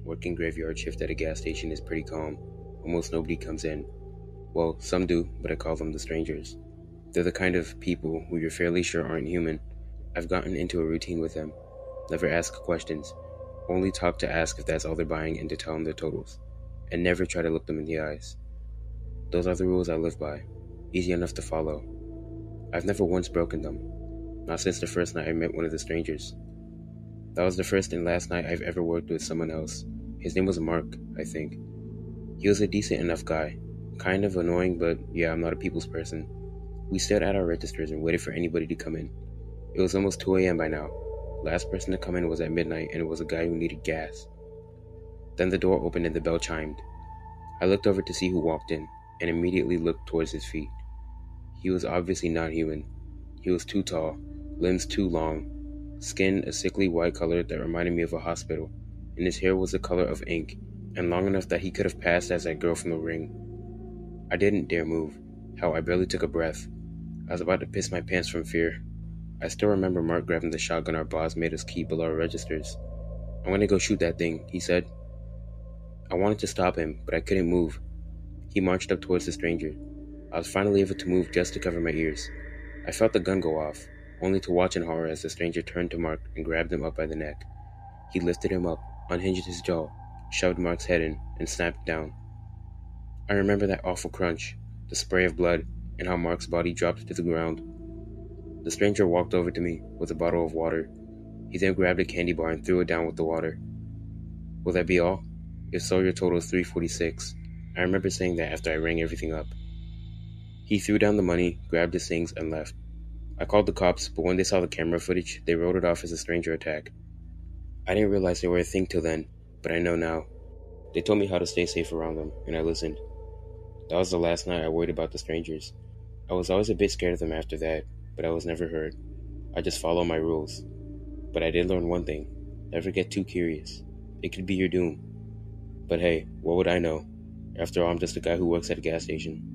Working graveyard shift at a gas station is pretty calm. Almost nobody comes in. Well, some do, but I call them the strangers. They're the kind of people who you're fairly sure aren't human. I've gotten into a routine with them. Never ask questions. Only talk to ask if that's all they're buying and to tell them their totals. And never try to look them in the eyes. Those are the rules I live by. Easy enough to follow. I've never once broken them. Not since the first night I met one of the strangers. That was the first and last night I've ever worked with someone else. His name was Mark, I think. He was a decent enough guy. Kind of annoying, but yeah, I'm not a people's person. We stood at our registers and waited for anybody to come in. It was almost 2 a.m. by now. Last person to come in was at midnight, and it was a guy who needed gas. Then the door opened and the bell chimed. I looked over to see who walked in, and immediately looked towards his feet. He was obviously not human. He was too tall, limbs too long, skin a sickly white color that reminded me of a hospital, and his hair was the color of ink, and long enough that he could have passed as that girl from The Ring. I didn't dare move. Hell, I barely took a breath. I was about to piss my pants from fear. I still remember Mark grabbing the shotgun our boss made us keep below our registers. "I'm gonna go shoot that thing," he said. I wanted to stop him, but I couldn't move. He marched up towards the stranger. I was finally able to move just to cover my ears. I felt the gun go off, only to watch in horror as the stranger turned to Mark and grabbed him up by the neck. He lifted him up, unhinged his jaw, shoved Mark's head in, and snapped down. I remember that awful crunch, the spray of blood, and how Mark's body dropped to the ground. The stranger walked over to me with a bottle of water. He then grabbed a candy bar and threw it down with the water. "Will that be all? If so, your total is $346. I remember saying that after I rang everything up. He threw down the money, grabbed his things, and left. I called the cops, but when they saw the camera footage, they wrote it off as a stranger attack. I didn't realize they were a thing till then, but I know now. They told me how to stay safe around them, and I listened. That was the last night I worried about the strangers. I was always a bit scared of them after that, but I was never hurt. I just followed my rules. But I did learn one thing. Never get too curious. It could be your doom. But hey, what would I know? After all, I'm just a guy who works at a gas station.